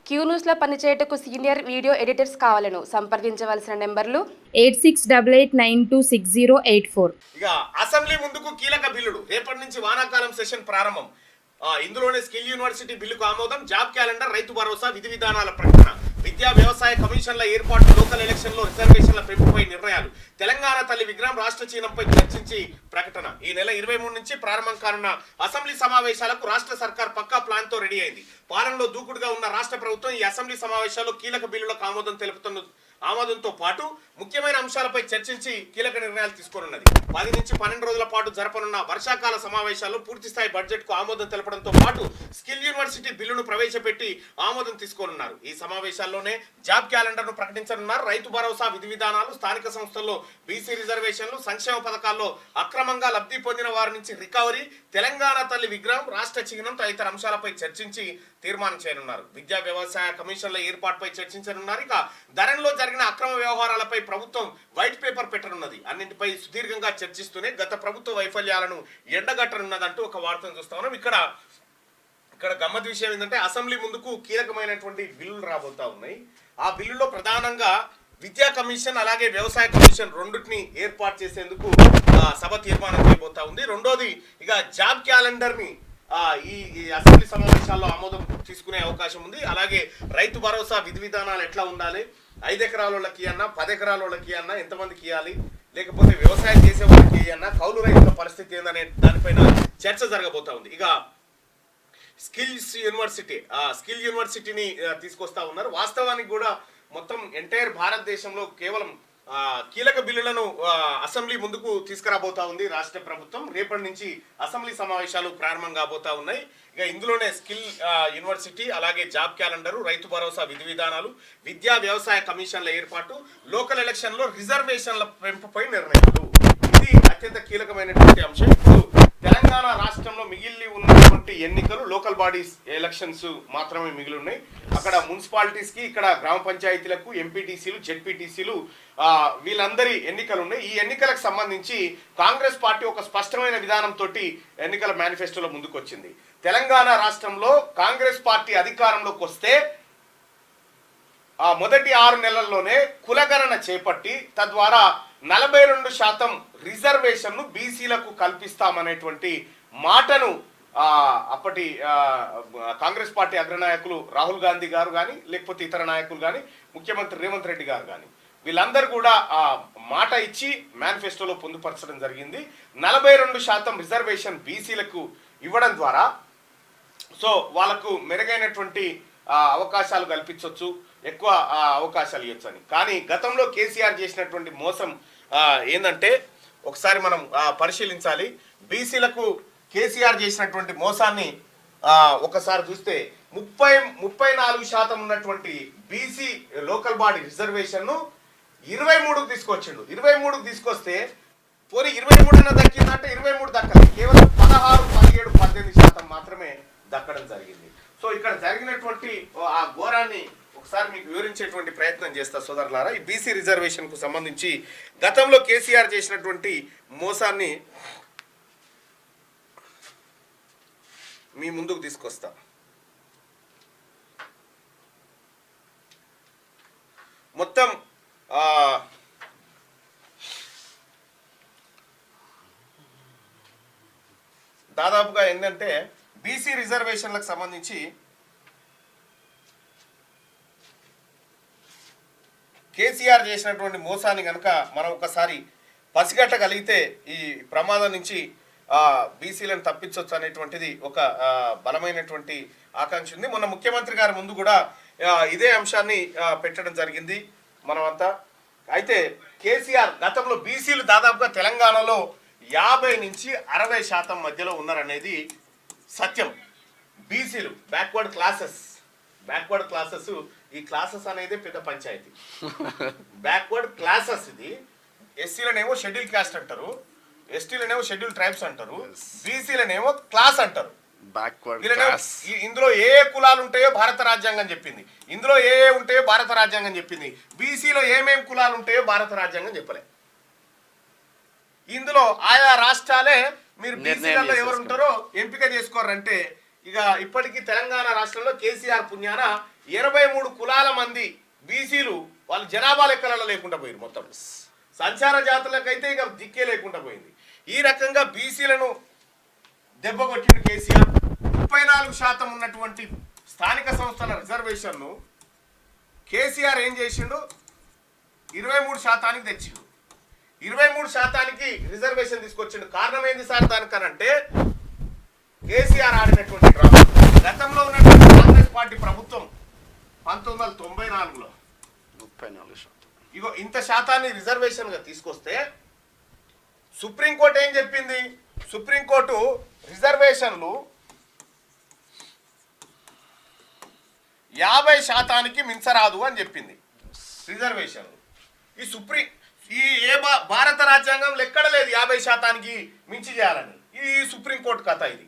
Queue న్యూస్లో పనిచేయటకు senior video editors కావాలను సంప్రదించవలసిన నెంబర్లు 8688926084. ఇక అసెంబ్లీ ముందుకు కీలక బిల్లులు రేపటి నుంచి వానాకాలం సెషన్ ప్రారంభం. ఇందులోనే స్కిల్ యూనివర్సిటీ బిల్లుకు ఆమోదం, జాబ్ క్యాలెండర్, రైతు భరోసా, విధి విధానాల ప్రకటన, విద్యా వ్యవసాయ కమిషన్ల ఏర్పాటు, లోకల్ ఎలక్షన్లో రిజర్వేషన్ల పెంపుపై నిర్ణయాలు, తెలంగాణ తల్లి విగ్రహం రాష్ట్ర చిహ్నంపై చర్చించి ప్రకటన. ఈ నెల 23 నుంచి ప్రారంభం కానున్న అసెంబ్లీ సమావేశాలకు రాష్ట్ర సర్కార్ పక్కా ప్లాన్ తో రెడీ అయింది. పాలనలో దూకుడుగా ఉన్న రాష్ట్ర ప్రభుత్వం ఈ అసెంబ్లీ సమావేశాల్లో కీలక బిల్లులకు ఆమోదంతో పాటు ముఖ్యమైన అంశాలపై చర్చించి కీలక నిర్ణయాలు తీసుకోనున్నది. 10 నుంచి 12 రోజుల పాటు జరపనున్న వర్షాకాల సమావేశాల్లో పూర్తి స్థాయి బడ్జెట్ కు ఆమోదం తెలపడంతో పాటు స్కిల్ యూనివర్సిటీ బిల్లును ప్రవేశపెట్టి ఆమోదం తీసుకోనున్నారు. ఈ సమావేశాల్లోనే జాబ్ క్యాలెండర్ ను ప్రకటించనున్నారు. రైతు భరోసా, విధి విధానాలు, స్థానిక సంస్థల్లో బీసీ రిజర్వేషన్లు, సంక్షేమ పథకాల్లో అక్రమంగా లబ్ధి పొందిన వారి నుంచి రికవరీ, తెలంగాణ తల్లి విగ్రహం, రాష్ట్ర చిహ్నం తదితర అంశాలపై చర్చించి తీర్మానం చేయనున్నారు. విద్యా వ్యవసాయ కమిషన్ల ఏర్పాటుపై చర్చించనున్నారు. ఇక ధరణిలో జరిగిన అక్రమ వ్యవహారాలపై ప్రభుత్వం వైట్ పేపర్ పెట్టనున్నది. అన్నింటిపై సుదీర్ఘంగా చర్చిస్తూనే గత ప్రభుత్వ వైఫల్యాలను ఎండగట్టనున్నదంటూ ఒక వార్తను చూస్తా ఉన్నాం. ఇక్కడ గమ్మత్ విషయం ఏంటంటే అసెంబ్లీ ముందుకు కీలకమైనటువంటి బిల్లులు రాబోతా ఉన్నాయి. ఆ బిల్లులో ప్రధానంగా విద్యా కమిషన్ అలాగే వ్యవసాయ కమిషన్ రెండింటిని ఏర్పాటు చేసేందుకు సభ తీర్మానం చేయబోతా ఉంది. రెండోది ఇక జాబ్ క్యాలెండర్ ని ఈ అసెంబ్లీ సమావేశాల్లో ఆమోదం తీసుకునే అవకాశం ఉంది. అలాగే రైతు భరోసా విధి విధానాలు ఎట్లా ఉండాలి, 5 ఎకరాలకి అన్నా 10 ఎకరాలకి అన్నా ఎంతమందికి ఇవ్వాలి, లేకపోతే వ్యవసాయం చేసే వాళ్ళకి అన్నా కౌలు రైతుల పరిస్థితి ఏందనే దానిపైన చర్చ జరగబోతా ఉంది. ఇక స్కిల్ యూనివర్సిటీని తీసుకొస్తా ఉన్నారు. వాస్తవానికి కూడా మొత్తం ఎంటైర్ భారతదేశంలో కేవలం కీలక బిల్లులను అసెంబ్లీ ముందుకు తీసుకురాబోతా ఉంది రాష్ట్ర ప్రభుత్వం. రేపటి నుంచి అసెంబ్లీ సమావేశాలు ప్రారంభం కాబోతా ఉన్నాయి. ఇక ఇందులోనే స్కిల్ యూనివర్సిటీ, అలాగే జాబ్ క్యాలెండరు, రైతు భరోసా విధి విధానాలు, విద్యా వ్యవసాయ కమిషన్ల ఏర్పాటు, లోకల్ ఎలక్షన్లో రిజర్వేషన్ల పెంపుపై నిర్ణయాలు, ఇది అత్యంత కీలకమైనటువంటి అంశం. ఇప్పుడు తెలంగాణ రాష్ట్రంలో మిగిలి ఉన్నటువంటి ఎన్నికలు లోకల్ బాడీస్ ఎలక్షన్స్ మాత్రమే మిగిలి ఉన్నాయి. అక్కడ మున్సిపాలిటీస్ కి, ఇక్కడ గ్రామ పంచాయతీలకు, ఎంపీటీసీలు, జెడ్పీటీసీలు వీళ్ళందరి ఎన్నికలు ఉన్నాయి. ఈ ఎన్నికలకు సంబంధించి కాంగ్రెస్ పార్టీ ఒక స్పష్టమైన విధానంతో ఎన్నికల మేనిఫెస్టోలో ముందుకు వచ్చింది. తెలంగాణ రాష్ట్రంలో కాంగ్రెస్ పార్టీ అధికారంలోకి వస్తే మొదటి 6 నెలల్లోనే కులగణన చేపట్టి తద్వారా 42% రిజర్వేషన్ను బీసీలకు కల్పిస్తామనేటువంటి మాటను అప్పటి కాంగ్రెస్ పార్టీ అగ్రనాయకులు రాహుల్ గాంధీ గారు కానీ, లేకపోతే ఇతర నాయకులు కానీ, ముఖ్యమంత్రి రేవంత్ రెడ్డి గారు కానీ వీళ్ళందరూ కూడా మాట ఇచ్చి మేనిఫెస్టోలో పొందుపరచడం జరిగింది. 42% రిజర్వేషన్ బీసీలకు ఇవ్వడం ద్వారా సో వాళ్ళకు మెరుగైనటువంటి అవకాశాలు కల్పించవచ్చు, ఎక్కువ అవకాశాలు ఇవ్వచ్చు అని. కానీ గతంలో కేసీఆర్ చేసినటువంటి మోసం ఏంటంటే ఒకసారి మనం పరిశీలించాలి. బీసీలకు కేసీఆర్ చేసినటువంటి మోసాన్ని ఒకసారి చూస్తే 34% ఉన్నటువంటి బీసీ లోకల్ బాడీ రిజర్వేషన్ను 23కు తీసుకొచ్చిండు. 23కు తీసుకొస్తే పోనీ 23 దక్కిందంటే 23 దక్కదు, కేవలం 16, 17, 18% మాత్రమే దక్కడం జరిగింది. సో ఇక్కడ జరిగినటువంటి ఆ ఘోరాన్ని ఒకసారి మీకు వివరించేటువంటి ప్రయత్నం చేస్తా సోదరులారా. ఈ బీసీ రిజర్వేషన్ కు సంబంధించి గతంలో కేసీఆర్ చేసినటువంటి మోసాన్ని మీ ముందుకు తీసుకొస్తా. మొత్తం దాదాపుగా ఏంటంటే బీసీ రిజర్వేషన్లకు సంబంధించి కేసీఆర్ చేసినటువంటి మోసాన్ని కనుక మనం ఒకసారి పసిగట్టగలిగితే ఈ ప్రమాదం నుంచి బీసీలను తప్పించవచ్చు అనేటువంటిది ఒక బలమైనటువంటి ఆకాంక్ష ఉంది. మొన్న ముఖ్యమంత్రి గారి ముందు కూడా ఇదే అంశాన్ని పెట్టడం జరిగింది మనమంతా. అయితే కేసీఆర్ గతంలో బీసీలు దాదాపుగా తెలంగాణలో 50 నుంచి 60% మధ్యలో ఉన్నారనేది సత్యం. బీసీలు బ్యాక్వర్డ్ క్లాసెస్ ఈ క్లాసెస్ అనేది పెద్ద పంచాయతీ. బ్యాక్వర్డ్ క్లాసెస్ ఇది. ఎస్సీలనేమో షెడ్యూల్ క్యాస్ట్ అంటారు, ఎస్టీలనేమో షెడ్యూల్ ట్రైబ్స్ అంటారు, బీసీలనేమో క్లాస్ అంటారు. ఇందులో ఏ కులాలు ఉంటాయో భారత రాజ్యాంగం చెప్పింది, ఇందులో ఏ ఉంటాయో భారత రాజ్యాంగం చెప్పింది. బీసీలో ఏమేం కులాలు ఉంటాయో భారత రాజ్యాంగం చెప్పలే. ఇందులో ఆయా రాష్ట్రాలే మీరు బీసీలలో ఎవరు ఉంటారో ఎంపిక చేసుకోరంటే ఇక ఇప్పటికీ తెలంగాణ రాష్ట్రంలో కేసీఆర్ పుణ్యాన 23 కులాల మంది బీసీలు వాళ్ళు జనాభా లెక్కలలో లేకుండా పోయారు. మొత్తం సంచార జాతులకైతే ఇక దిక్కే లేకుండా పోయింది. ఈ రకంగా బీసీలను దెబ్బ కొట్టిండు కేసీఆర్. 34% ఉన్నటువంటి స్థానిక సంస్థల రిజర్వేషన్ను కేసీఆర్ ఏం చేసిండు, 23% తెచ్చిండు. 23% రిజర్వేషన్ తీసుకొచ్చిండు. కారణం ఏంది సార్ దానికనంటే కేసీఆర్ ఆడినటువంటి డ్రామా. గతంలో ఉన్నటువంటి కాంగ్రెస్ పార్టీ ప్రభుత్వం 1994లో 34%. ఇగో ఇంత శాతాన్ని రిజర్వేషన్ గా తీసుకొస్తే సుప్రీంకోర్టు ఏం చెప్పింది, సుప్రీంకోర్టు రిజర్వేషన్లు 50% మించరాదు అని చెప్పింది. రిజర్వేషన్లు ఈ భారత రాజ్యాంగంలో ఎక్కడ లేదు 50% మించి చేయాలని. ఈ సుప్రీంకోర్టు కథ ఇది.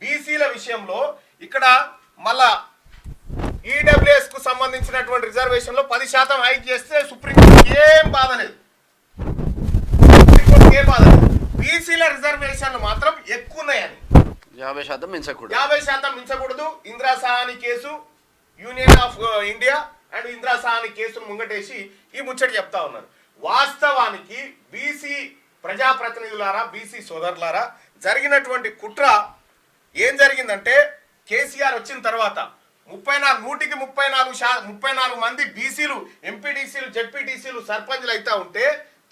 బీసీల విషయంలో ఇక్కడ మళ్ళా ఈడబ్ల్యూఎస్ కు సంబంధించినటువంటి రిజర్వేషన్ లో 10% హైక్ చేస్తే సుప్రీంకోర్టుకి ఏం బాధ లేదు. సుప్రీంకోర్టుకి ఏం బాధ లేదు. బీసీల రిజర్వేషన్లు మాత్రం ఎక్కువ ఉన్నాయని 50% మించకూడదు. 50% మించకూడదు. ఇందిరా సహాని కేసు, union of India and Indira Sahani కేసును ముంగటేసి ఈ ముచ్చట చెప్తా ఉన్నారు. వాస్తవానికి బీసీ ప్రజాప్రతినిధులారా, బీసీ సోదరులారా, జరిగినటువంటి కుట్ర ఏం జరిగిందంటే కేసీఆర్ వచ్చిన తర్వాత 34 మంది బీసీలు, ఎంపీటీసీలు, జెడ్పీటీసీలు సర్పంచ్లు అయితే ఉంటే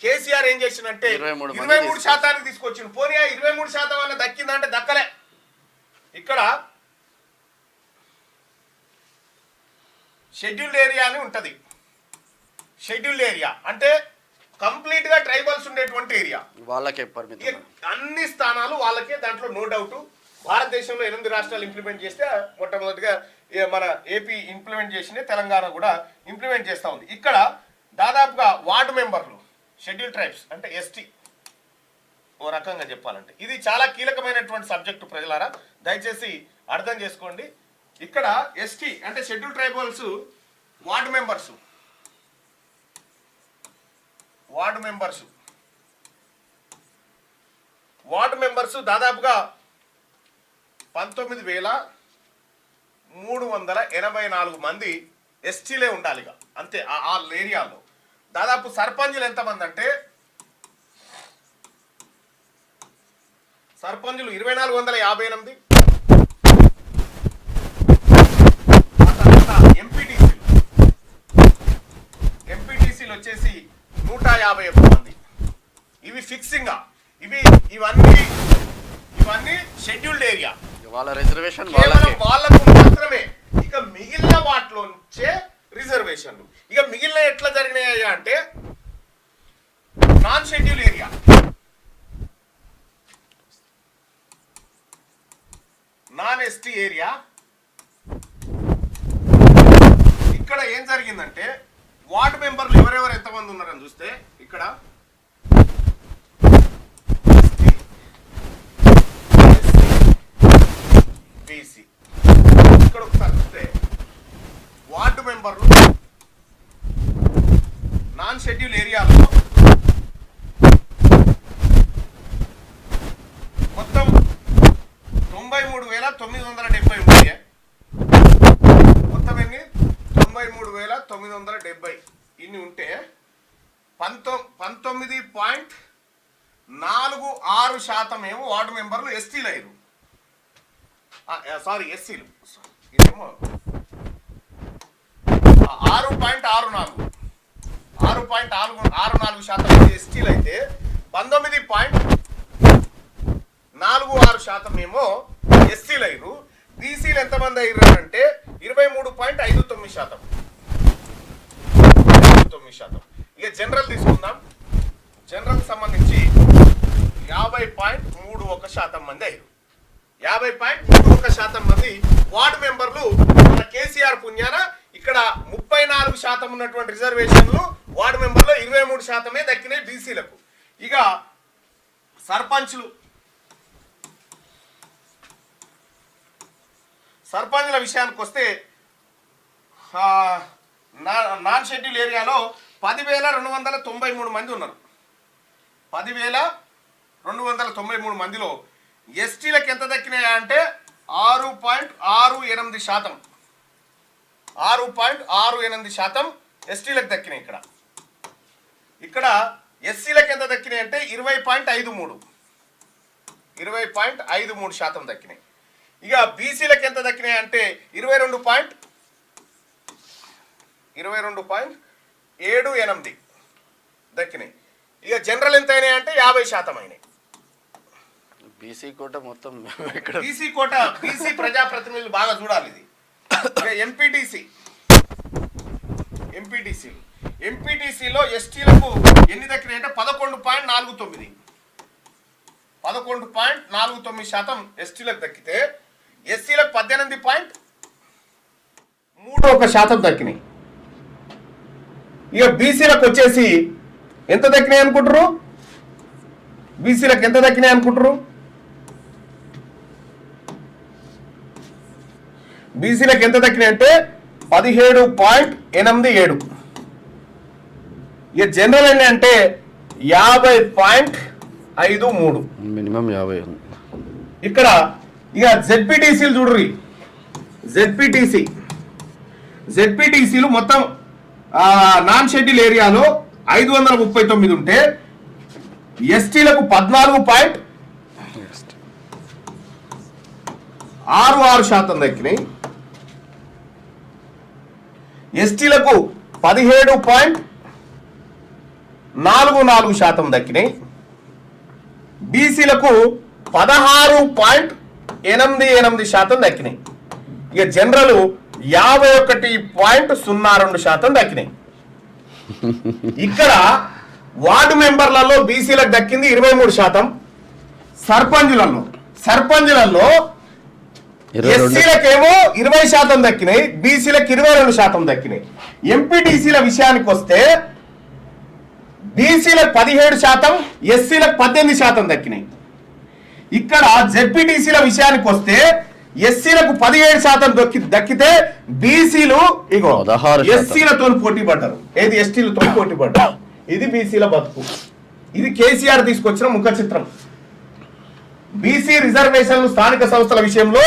కేసీఆర్ ఏం చేసిందంటే 23% తీసుకొచ్చిండు. పోనీ 23% అన్న దక్కిందంటే దక్కలే. ఇక్కడ షెడ్యూల్డ్ ఏరియా అని ఉంటది. షెడ్యూల్డ్ ఏరియా అంటే కంప్లీట్ గా ట్రైబల్స్ ఉండేటువంటి ఏరియా. వాళ్ళకే పరిమితం. అన్ని స్థానాలు వాళ్ళకే. దాంట్లో నో డౌట్. భారతదేశంలో 8 రాష్ట్రాలు ఇంప్లిమెంట్ చేస్తే మొట్టమొదటిగా మన ఏపీ ఇంప్లిమెంట్ చేసిందే, తెలంగాణ కూడా ఇంప్లిమెంట్ చేస్తూ ఉంది. ఇక్కడ దాదాపుగా వార్డు మెంబర్లు షెడ్యూల్ ట్రైబ్స్ అంటే ఎస్టీ, ఓ రకంగా చెప్పాలంటే ఇది చాలా కీలకమైనటువంటి సబ్జెక్టు. ప్రజలారా దయచేసి అర్థం చేసుకోండి. ఇక్కడ ఎస్టీ అంటే షెడ్యూల్ ట్రైబల్స్ వార్డు మెంబర్స్ దాదాపుగా 19,384 మంది ఎస్టీలే ఉండాలిగా అంతే. ఆ ఏరియాలో దాదాపు సర్పంచులు ఎంతమంది అంటే సర్పంచులు 2,458. ఎంపీటీసీలు వచ్చేసి 151 మంది. ఇవి ఫిక్సింగ్. ఇవన్నీ షెడ్యూల్డ్ ఏరియా. వాళ్ళ రిజర్వేషన్ వాళ్ళకు మాత్రమే. ఇక మిగిలిన వాటిలోంచే రిజర్వేషన్లు. ఇక మిగిలిన ఎట్లా జరిగినాయి అంటే non schedule area, non ST area. ఇక్కడ ఏం జరిగిందంటే వార్డు మెంబర్లు ఎవరెవరు ఎంతమంది ఉన్నారని చూస్తే ఇక్కడ బీసీ. ఇక్కడ ఒకసారి చూస్తే వార్డు మెంబర్లు నాన్ షెడ్యూల్ ఏరియాలో మొత్తం 93,970 ఉంది. మొత్తం ఎన్ని? 93,970 ఇన్ని ఉంటే 19.46% ఏమో వార్డు మెంబర్లు ఎస్టీలు అయ్యారు. సారీ ఎస్సీలు. ఇదేమో 6.64% ఎస్టీలు అయితే 19.46% ఏమో ఎస్సీలు అయ్యారు. బీసీలు ఎంతమంది అయ్యారు అంటే 23.59%. ఇక జనరల్ తీసుకుందాం. జనరల్ సంబంధించి 50.31% మంది అయ్యారు. 50.31% మంది వార్డు మెంబర్లు మన కేసీఆర్ పుణ్యాన ఇక్కడ 34% ఉన్నటువంటి రిజర్వేషన్లు వార్డు మెంబర్లో 23% దక్కినాయి బీసీలకు. ఇక సర్పంచ్ల విషయానికి వస్తే నాన్ షెడ్యూల్ ఏరియాలో 10,293 మంది ఉన్నారు. 10,293 మందిలో ఎస్టీలకు ఎంత దక్కినాయా అంటే 6.68%. 6.68% ఎస్టీలకు దక్కినాయి. ఇక్కడ ఎస్సీలకు ఎంత దక్కినాయి అంటే 20.53% దక్కినాయి. ఇక బీసీలకు ఎంత దక్కినాయి అంటే 22.78 దక్కినాయి. ఇక జనరల్ ఎంత అయినాయి అంటే 50% అయినాయి. బీసీ కోట మొత్తం ఇక్కడ బీసీ కోట, బీసీ ప్రజాప్రతినిధులు బాగా చూడాలి ఇది. ఎంపీటీసీలో ఎస్టీలకు ఎన్ని దక్కినాయి అంటే 11.49% ఎస్టీలకు దక్కితే ఎస్సీలకు 18.31% దక్కినాయి. ఇక బీసీలకు వచ్చేసి ఎంత దక్కినాయి అనుకుంటారు? బీసీలకు ఎంత దక్కినాయి అనుకుంటారు? బీసీలకు ఎంత దక్కినాయి అంటే 17.87. ఇక జనరల్ ఎన్ని అంటే 50.53. మినిమం 50 ఉంది ఇక్కడ. ఇక జెడ్పీటీసీలు చూడ్రి. జెడ్పీటీసీలు మొత్తం నాన్ షెడ్యూల్ ఏరియాలో 539 ఉంటే ఎస్టీలకు 14.66% దక్కినాయి. ఎస్టీలకు 17.44% దక్కినాయి. బీసీలకు 16.88% దక్కినాయి. ఇక జనరల్ 51.02% దక్కినాయి. ఇక్కడ వార్డు మెంబర్లలో బీసీలకు దక్కింది 23%. సర్పంచులలో ఎస్సీలకేమో 20% దక్కినాయి, బీసీలకు 22% దక్కినాయి. ఎంపీటీసీల విషయానికి వస్తే బీసీలకు 17%, ఎస్సీలకు 18% దక్కినాయి. ఇక్కడ జెడ్పీటీసీల విషయానికి వస్తే ఎస్సీలకు 17% దక్కితే బీసీలు ఇగో ఎస్సీలతో పోటీ పడ్డారు. ఏది ఎస్టీలతో పోటీ పడ్డారు. ఇది బీసీల బతుకు. ఇది కేసీఆర్ తీసుకొచ్చిన ముఖ చిత్రం. బీసీ రిజర్వేషన్లు స్థానిక సంస్థల విషయంలో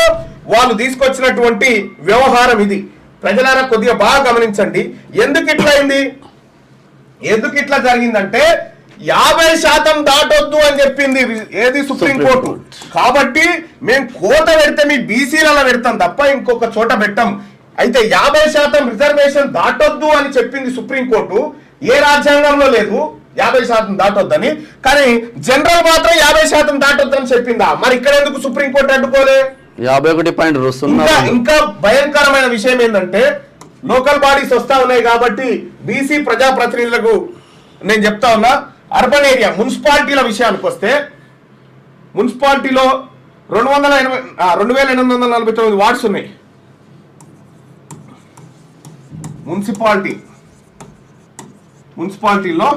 వాళ్ళు తీసుకొచ్చినటువంటి వ్యవహారం ఇది. ప్రజలారా కొద్దిగా బాగా గమనించండి. ఎందుకు ఇట్లా జరిగిందంటే 50% దాటొద్దు అని చెప్పింది ఏది సుప్రీంకోర్టు. కాబట్టి మేము కోట పెడితే మీ బీసీలలో పెడతాం తప్ప ఇంకొక చోట పెట్టాం. అయితే 50% రిజర్వేషన్ దాటొద్దు అని చెప్పింది సుప్రీంకోర్టు. ఏ రాజ్యాంగంలో లేదు 50% దాటొద్దని. కానీ జనరల్ మాత్రం 50% దాటొద్దని చెప్పిందా? మరి ఇక్కడ ఎందుకు సుప్రీంకోర్టు అడ్డుకోలే? 51.2. ఇంకా భయంకరమైన విషయం ఏంటంటే లోకల్ బాడీస్ వస్తా ఉన్నాయి కాబట్టి బీసీ ప్రజాప్రతినిధులకు నేను చెప్తా ఉన్నా. అర్బన్ ఏరియా మున్సిపాలిటీల విషయానికి వస్తే మున్సిపాలిటీలో 2849 వార్డ్స్ ఉన్నాయి. మున్సిపాలిటీలో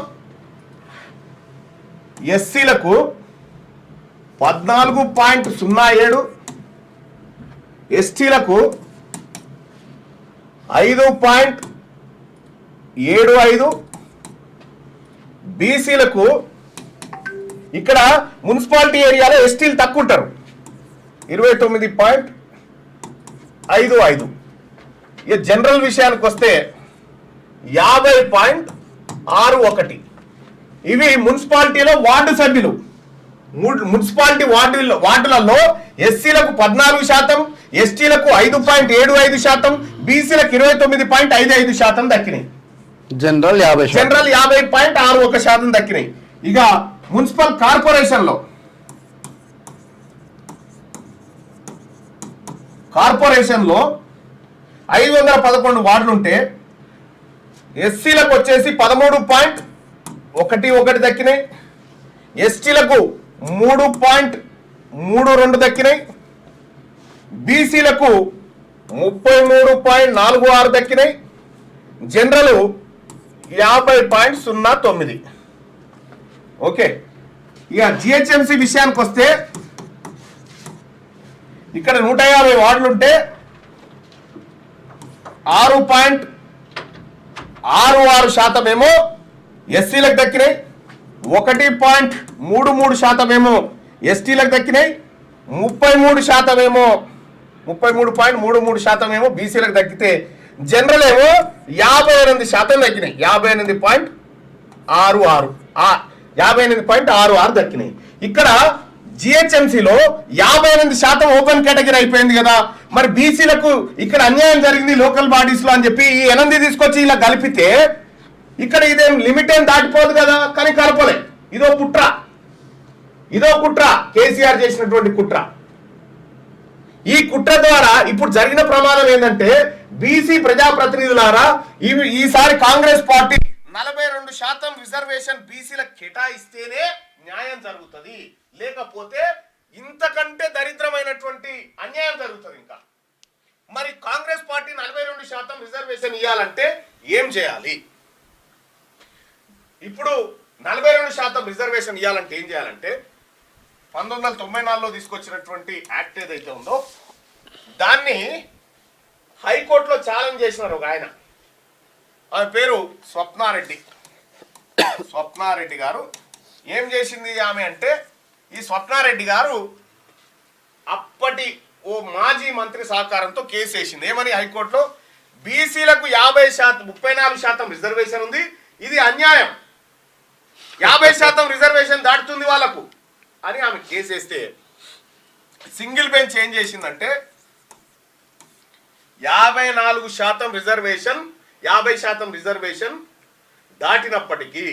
ఎస్సీలకు 14.07, ఎస్టీలకు 5.75, బీసీలకు ఇక్కడ మున్సిపాలిటీ ఏరియాలో ఎస్టీలు తక్కువ ఉంటారు 29.55. ఇక జనరల్ విషయానికి వస్తే 50.61. ఇవి మున్సిపాలిటీలో వార్డు సభ్యులు. మున్సిపాలిటీ వార్డులలో ఎస్సీలకు 14%, ఎస్టీలకు 5.75%, బీసీలకు 29.55% దక్కినాయి. జనరల్ 50.61% దక్కినాయి. ఇక మున్సిపల్ కార్పొరేషన్లో 511 వార్డులు ఉంటే ఎస్సీలకు వచ్చేసి 13.11 దక్కినాయి, ఎస్టీలకు 3.32 దక్కినాయి, బీసీలకు 33.46 దక్కినాయి, జనరల్ 50.09. ఓకే. ఇక జిహెచ్ఎంసీ విషయానికి వస్తే ఇక్కడ 150 వార్డులుంటే 6.66% ఏమో ఎస్సీలకు దక్కినాయి, 1.33% ఏమో ఎస్టీలకు దక్కినాయి, 33% ఏమో 33.33% ఏమో బీసీలకు దక్కితే జనరల్ ఏమో 58% దక్కినాయి. 58.66 దక్కినాయి. ఇక్కడ జిహెచ్ఎంసీలో 58% ఓపెన్ కేటగిరీ అయిపోయింది కదా, మరి బీసీలకు ఇక్కడ అన్యాయం జరిగింది లోకల్ బాడీస్ లో అని చెప్పి ఈ 8 తీసుకొచ్చి ఇలా కలిపితే ఇక్కడ ఇదేం లిమిట్ ఏం దాటిపోదు కదా, కానీ కలపలే. ఇదో కుట్ర కేసీఆర్ చేసినటువంటి కుట్ర. ఈ కుట్ర ద్వారా ఇప్పుడు జరిగిన ప్రమాదం ఏంటంటే బీసీ ప్రజాప్రతినిధులారా ఈసారి కాంగ్రెస్ పార్టీ 42% రిజర్వేషన్ బీసీలకు కేటాయిస్తేనే న్యాయం జరుగుతుంది, లేకపోతే ఇంతకంటే దరిద్రమైనటువంటి అన్యాయం జరుగుతుంది. ఇంకా మరి కాంగ్రెస్ పార్టీ 42% రిజర్వేషన్ ఇవ్వాలంటే ఏం చేయాలి? ఇప్పుడు 42% రిజర్వేషన్ ఇవ్వాలంటే ఏం చేయాలంటే 1994లో తీసుకొచ్చినటువంటి యాక్ట్ ఏదైతే ఉందో దాన్ని హైకోర్టులో ఛాలెంజ్ చేసినారు ఒక ఆయన. ఆమె పేరు స్వప్నారెడ్డి గారు. ఏం చేసింది ఆమె అంటే, ఈ స్వప్నారెడ్డి గారు అప్పటి ఓ మాజీ మంత్రి సహకారంతో కేసు వేసింది. ఏమని హైకోర్టులో బీసీలకు 34% రిజర్వేషన్ ఉంది, ఇది అన్యాయం, 50% రిజర్వేషన్ దాటుతుంది వాళ్ళకు అని ఆమె కేసు వేస్తే సింగిల్ బెంచ్ ఏం చేసిందంటే 54% రిజర్వేషన్ 50% రిజర్వేషన్ దాటినప్పటికీ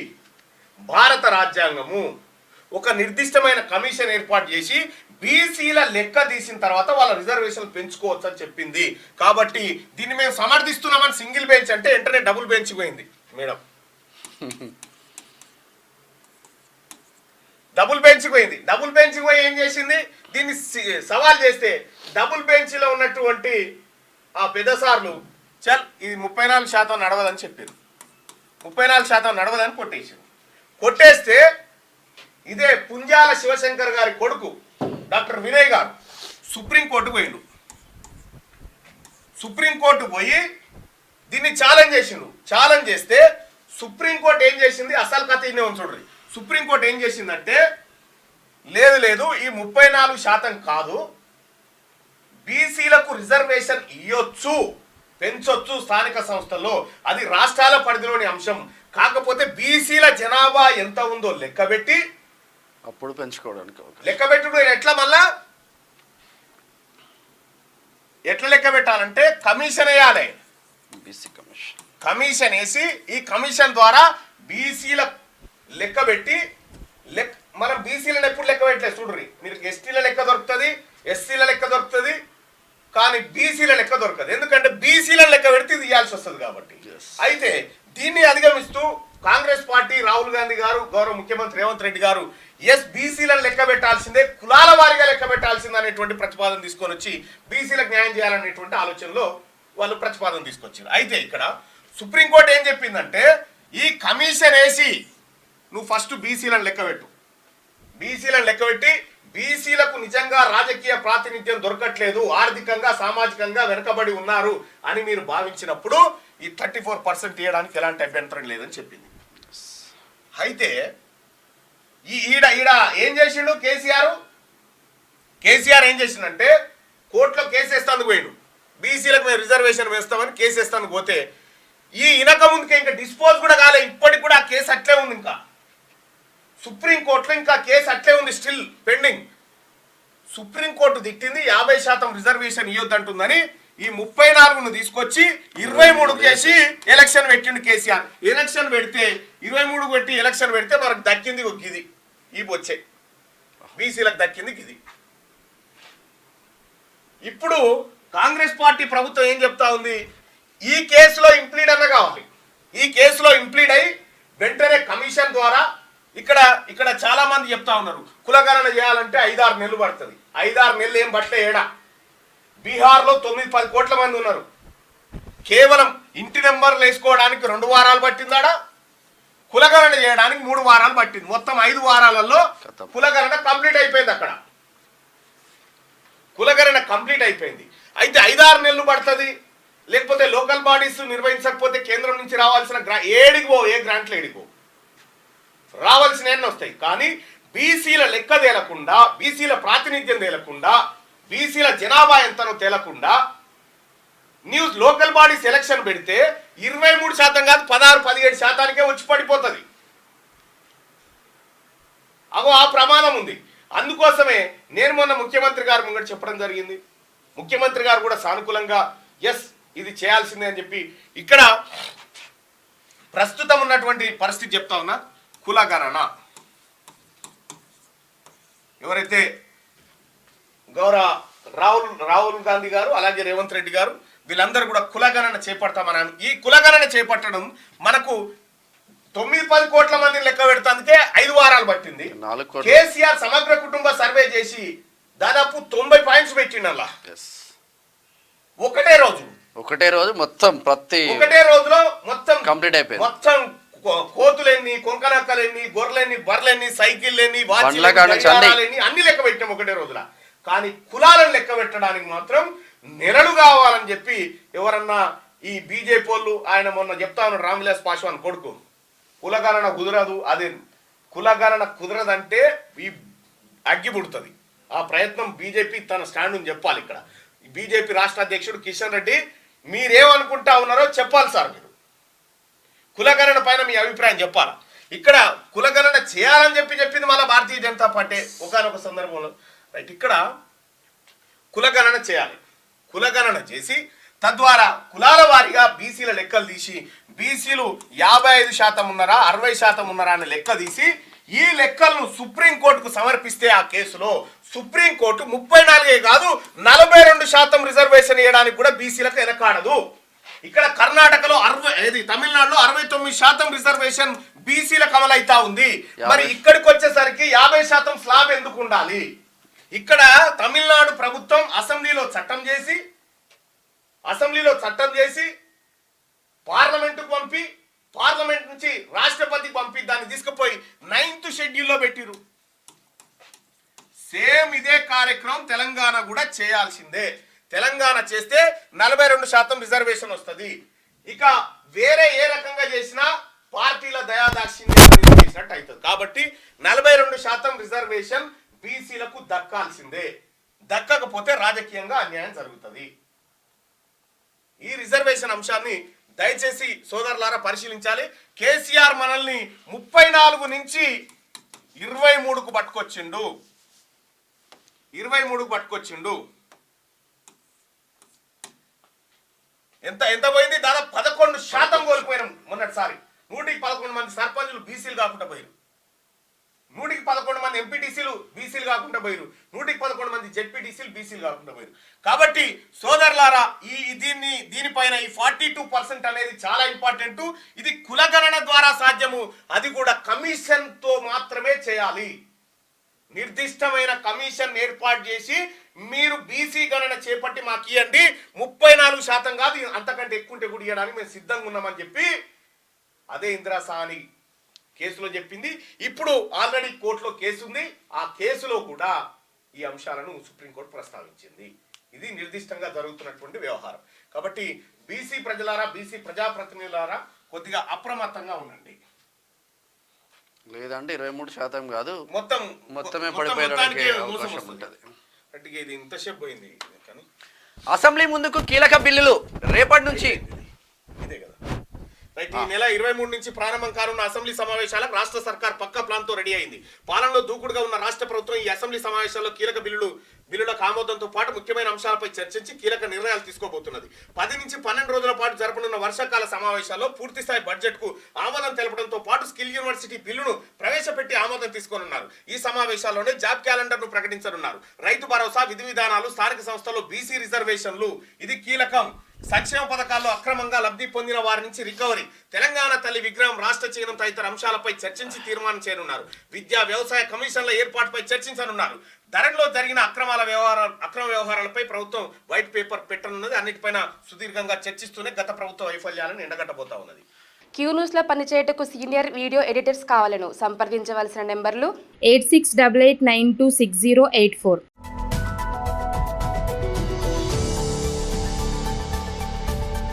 భారత రాజ్యాంగము ఒక నిర్దిష్టమైన కమిషన్ ఏర్పాటు చేసి బీసీల లెక్క తీసిన తర్వాత వాళ్ళ రిజర్వేషన్ పెంచుకోవచ్చు అని చెప్పింది. కాబట్టి దీన్ని మేము సమర్థిస్తున్నామని సింగిల్ బెంచ్ అంటే వెంటనే డబుల్ బెంచ్ పోయింది మేడం. డబుల్ బెంచ్ పోయి ఏం చేసింది, దీన్ని సవాల్ చేస్తే డబుల్ బెంచ్ లో ఉన్నటువంటి ఆ పెద్దసార్లు చల్ ఇది 34% నడవదని చెప్పారు. 34% నడవదని కొట్టేస్తే ఇదే పుంజాల శివశంకర్ గారి కొడుకు డాక్టర్ వినయ్ గారు సుప్రీంకోర్టు పోయిండు. సుప్రీంకోర్టు పోయి దీన్ని ఛాలెంజ్ చేస్తే సుప్రీంకోర్టు ఏం చేసింది, అసలు కథ ఇన్నే చూడండి. సుప్రీంకోర్టు ఏం చేసిందంటే లేదు ఈ 34% కాదు, బీసీలకు రిజర్వేషన్ ఇవ్వచ్చు, పెంచొచ్చు స్థానిక సంస్థల్లో, అది రాష్ట్రాల పరిధిలోని అంశం. కాకపోతే బీసీల జనాభా ఎంత ఉందో లెక్కబెట్టి అప్పుడు పెంచుకోవడానికి లెక్కబెట్టుడు ఎట్లా లెక్క పెట్టాలంటే కమిషన్ వేయాలి. బీసీ కమిషన్ వేసి ఈ కమిషన్ ద్వారా బీసీల లెక్క పెట్టి మనం బీసీలను ఎప్పుడు లెక్క పెట్టలేదు చూడ్రి. మీరు ఎస్టీల లెక్క దొరుకుతుంది, ఎస్సీల లెక్క దొరుకుతుంది, కానీ బీసీల లెక్క దొరకదు. ఎందుకంటే బీసీల లెక్క పెడితే ఇది ఇవ్వాల్సి వస్తుంది కాబట్టి. అయితే దీన్ని అధిగమిస్తూ కాంగ్రెస్ పార్టీ రాహుల్ గాంధీ గారు, గౌరవ ముఖ్యమంత్రి రేవంత్ రెడ్డి గారు బీసీలను లెక్క పెట్టాల్సిందే, కులాల వారీగా లెక్క పెట్టాల్సిందే అనేటువంటి ప్రతిపాదన తీసుకొని వచ్చి బీసీలకు న్యాయం చేయాలనేటువంటి ఆలోచనలో వాళ్ళు ప్రతిపాదన తీసుకొచ్చారు. అయితే ఇక్కడ సుప్రీంకోర్టు ఏం చెప్పిందంటే ఈ కమిషన్ వేసి నువ్వు ఫస్ట్ బీసీలను లెక్కబెట్టు, బీసీలకు నిజంగా రాజకీయ ప్రాతినిధ్యం దొరకట్లేదు, ఆర్థికంగా సామాజికంగా వెనుకబడి ఉన్నారు అని మీరు భావించినప్పుడు ఈ 34% ఇవ్వడానికి ఎలాంటి అభ్యంతరం లేదని చెప్పింది. అయితే ఈడ ఏం చేసిండు కేసీఆర్ ఏం చేసిండంటే కోర్టులో కేసు వేస్తానికి పోయిండు. బీసీలకు మేము రిజర్వేషన్ వేస్తామని కేసు వేస్తానికి పోతే ఈ ఇనక ముందుకే ఇంకా డిస్పోజ్ కూడా కాలే, ఇప్పటికి కూడా ఆ కేసు అట్లే ఉంది. ఇంకా సుప్రీంకోర్టులో ఇంకా కేసు అట్లే ఉంది, స్టిల్ పెండింగ్. సుప్రీంకోర్టు తిట్టింది 50% రిజర్వేషన్ ఇవ్వద్దంటుందని ఈ 34ను తీసుకొచ్చి 23 చేసి ఎలక్షన్ పెట్టిండు కేసీఆర్. ఎలక్షన్ పెడితే 23 పెట్టి ఎలక్షన్ పెడితే మనకు దక్కింది గిది, ఈ వచ్చే బీసీలకు దక్కింది గిది. ఇప్పుడు కాంగ్రెస్ పార్టీ ప్రభుత్వం ఏం చెప్తా ఉంది, ఈ కేసులో ఇంప్లీడ్ అన్న కావాలి. ఈ కేసులో ఇంప్లీడ్ అయి వెంటనే కమిషన్ ద్వారా ఇక్కడ చాలా మంది చెప్తా ఉన్నారు కులగణన చేయాలంటే 5-6 నెలలు పడుతుంది. 5-6 నెలలు ఏం పట్టలే. ఏడా బీహార్లో 9-10 కోట్ల మంది ఉన్నారు. కేవలం ఇంటి నెంబర్లు వేసుకోవడానికి 2 వారాలు పట్టిందాడా, కులగణన చేయడానికి 3 వారాలు పట్టింది. మొత్తం 5 వారాలలో కులగణన కంప్లీట్ అయిపోయింది. అక్కడ కులగణన కంప్లీట్ అయిపోయింది. అయితే 5-6 నెలలు పడుతుంది. లేకపోతే లోకల్ బాడీస్ నిర్వహించకపోతే కేంద్రం నుంచి రావాల్సిన ఏ గ్రాంట్లు ఏడిగో రావాల్సిన ఎన్ని వస్తాయి. కానీ బీసీల లెక్క తేలకుండా, బీసీల ప్రాతినిధ్యం తేలకుండా బీసీల జనాభా ఎంతనో తేలకుండా న్యూస్ లోకల్ బాడీ సెలక్షన్ పెడితే 23% కాదు 16-17% వచ్చి పడిపోతుంది. అగో ఆ ప్రమాదం ఉంది. అందుకోసమే నేను మొన్న ముఖ్యమంత్రి గారు ముంగట చెప్పడం జరిగింది. ముఖ్యమంత్రి గారు కూడా సానుకూలంగా ఎస్ ఇది చేయాల్సిందే అని చెప్పి ఇక్కడ ప్రస్తుతం ఉన్నటువంటి పరిస్థితి చెప్తా ఉన్నా. కులగణన ఎవరైతే గౌరవ రాహుల్ గాంధీ గారు అలాగే రేవంత్ రెడ్డి గారు వీళ్ళందరూ కూడా కులగణన చేపడతామన్నాను. ఈ కులగణన చేపట్టడం మనకు 9-10 కోట్ల మందిని లెక్క పెడతానికే 5 వారాలు పట్టింది. కేసీఆర్ సమగ్ర కుటుంబ సర్వే చేసి దాదాపు 90 పాయింట్స్ పెట్టిండు అలా. ఒకటే రోజు మొత్తం ఒకటే రోజులో మొత్తం కంప్లీట్ అయిపోయింది. మొత్తం కోతులెన్ని, కొంకనక్కలెన్ని, గొర్రెలెన్ని, బర్రెలెన్ని, సైకిళ్ళెన్ని, వాచ్లెన్ని అన్ని లెక్క పెట్టాం ఒకటే రోజుల. కానీ కులాలను లెక్క పెట్టడానికి మాత్రం నెలలు కావాలని చెప్పి ఎవరన్నా ఈ బీజేపీ వాళ్ళు ఆయన మొన్న చెప్తా ఉన్నాడు రామ్ విలాస్ పాశ్వాన్ కొడుకు కులగణన కుదరదు. అదే కులగణన కుదరదంటే ఈ అగ్గి పుడుతుంది. ఆ ప్రయత్నం బీజేపీ తన స్టాండ్ చెప్పాలి. ఇక్కడ బీజేపీ రాష్ట్ర అధ్యక్షుడు కిషన్ రెడ్డి మీరేమనుకుంటా ఉన్నారో చెప్పాలి సార్. మీరు కులగణన పైన మీ అభిప్రాయం చెప్పాలి. ఇక్కడ కులగణన చేయాలని చెప్పింది మళ్ళీ భారతీయ జనతా పార్టీ ఒకనొక సందర్భంలో రైట్. ఇక్కడ కులగణన చేయాలి. కులగణన చేసి తద్వారా కులాల వారీగా బీసీల లెక్కలు తీసి బీసీలు 55% ఉన్నారా 60% ఉన్నారా అని లెక్క తీసి ఈ లెక్కలను సుప్రీంకోర్టుకు సమర్పిస్తే ఆ కేసులో సుప్రీంకోర్టు 34 కాదు 42% రిజర్వేషన్ ఇవ్వడానికి కూడా బీసీలకు వెనకాడదు. ఇక్కడ కర్ణాటకలో తమిళనాడులో 69% రిజర్వేషన్ బీసీలకు అమలైతా ఉంది. మరి ఇక్కడికి వచ్చేసరికి 50% స్లాబ్ ఎందుకు ఉండాలి? ఇక్కడ తమిళనాడు ప్రభుత్వం అసెంబ్లీలో చట్టం చేసి పార్లమెంటుకు పంపి పార్లమెంట్ నుంచి రాష్ట్రపతికి పంపి దాన్ని తీసుకుపోయి 9th షెడ్యూల్లో పెట్టిరు. సేమ్ ఇదే కార్యక్రమం తెలంగాణ కూడా చేయాల్సిందే. తెలంగాణ చేస్తే 42% రిజర్వేషన్ వస్తుంది. ఇక వేరే ఏ రకంగా చేసినా పార్టీల దయాదాక్షిణ్యం చేసినట్టు అవుతుంది. కాబట్టి 42% రిజర్వేషన్ బీసీలకు దక్కాల్సిందే. దక్కకపోతే రాజకీయంగా అన్యాయం జరుగుతుంది. ఈ రిజర్వేషన్ అంశాన్ని దయచేసి సోదరులారా పరిశీలించాలి. కేసీఆర్ మనల్ని 34 నుంచి 23కు పట్టుకొచ్చిండు. 23కు పట్టుకొచ్చిండు. ఎంత పోయింది? దాదాపు 11% కోల్పోయినాం మొన్నటిసారి. 111 మంది సర్పంచులు బీసీలు కాకుండా పోయారు. 111 మంది ఎంపీటీసీలు బీసీలు కాకుండా పోయారు. 111 మంది జెడ్పీటీసీలు బీసీలు కాకుండా పోయారు. కాబట్టి సోదరులారా దీనిపైన ఈ 42% అనేది చాలా ఇంపార్టెంట్. ఇది కులగణన ద్వారా సాధ్యము. అది కూడా కమిషన్ తో మాత్రమే చేయాలి. నిర్దిష్టమైన కమిషన్ ఏర్పాటు చేసి మీరు బీసీ గణన చేపట్టి మాకు ఇవ్వండి. 34% కాదు అంతకంటే ఎక్కువ ఉంటే కూడా ఇవ్వడానికి మేము సిద్ధంగా ఉన్నామని చెప్పి అదే ఇందిరా సాహని కేసులో చెప్పింది. ఇప్పుడు ఆల్రెడీ కోర్టులో కేసు ఉంది. ఆ కేసులో కూడా ఈ అంశాలను సుప్రీంకోర్టు ప్రస్తావించింది. ఇది నిర్దిష్టంగా జరుగుతున్నటువంటి వ్యవహారం. కాబట్టి బీసీ ప్రజలారా, బీసీ ప్రజాప్రతినిధులారా కొద్దిగా అప్రమత్తంగా ఉండండి. లేదంటే 23% కాదు మొత్తమే పడిపోయడానికి అవకాశం ఉంటుంది. ఇది ఇంతసేపు పోయింది. కానీ అసెంబ్లీ ముందుకు కీలక బిల్లులు రేపటి నుంచి ఇదే కదా రైట్. ఈ నెల 23 నుంచి ప్రారంభం కానున్న అసెంబ్లీ సమావేశాలకు రాష్ట్ర సర్కార్ పక్కా ప్లాన్ తో రెడీ అయింది. పాలనలో దూకుడుగా ఉన్న రాష్ట్ర ప్రభుత్వం ఈ అసెంబ్లీ సమావేశాల్లో కీలక బిల్లులకు ఆమోదంతో పాటు ముఖ్యమైన అంశాలపై చర్చించి కీలక నిర్ణయాలు తీసుకోబోతున్నది. 10 నుంచి 12 రోజుల పాటు జరపనున్న వర్షాకాల సమావేశాల్లో పూర్తిస్థాయి బడ్జెట్ కు ఆమోదం తెలపడంతో పాటు స్కిల్ యూనివర్సిటీ బిల్లును ప్రవేశపెట్టి ఆమోదం తీసుకోనున్నారు. ఈ సమావేశాల్లోనే జాబ్ క్యాలెండర్ ను ప్రకటించనున్నారు. రైతు భరోసా, విధి విధానాలు, స్థానిక సంస్థల్లో బీసీ రిజర్వేషన్లు ఇది కీలకం. సంక్షేమ పథకాల్లో అక్రమంగా లబ్ధి పొందిన వారి నుంచి రికవరీ, తెలంగాణ తల్లి విగ్రహం, రాష్ట్ర చిహ్నం తదితర అంశాలపై చర్చించి తీర్మానం చేయనున్నారు. విద్యా వ్యవసాయ కమిషన్ల ఏర్పాటుపై చర్చించనున్నారు. ధరలో జరిగిన అక్రమ వ్యవహారాలపై ప్రభుత్వం వైట్ పేపర్ పెట్టనున్నది. అన్నిటిపైన సుదీర్ఘంగా చర్చిస్తూనే గత ప్రభుత్వ వైఫల్యాలను ఎండగట్టబోతా ఉన్నది. క్యూ న్యూస్లో పనిచేయటకు సీనియర్ వీడియో ఎడిటర్స్ కావాలను సంప్రదించవలసిన నెంబర్లు 8688926084.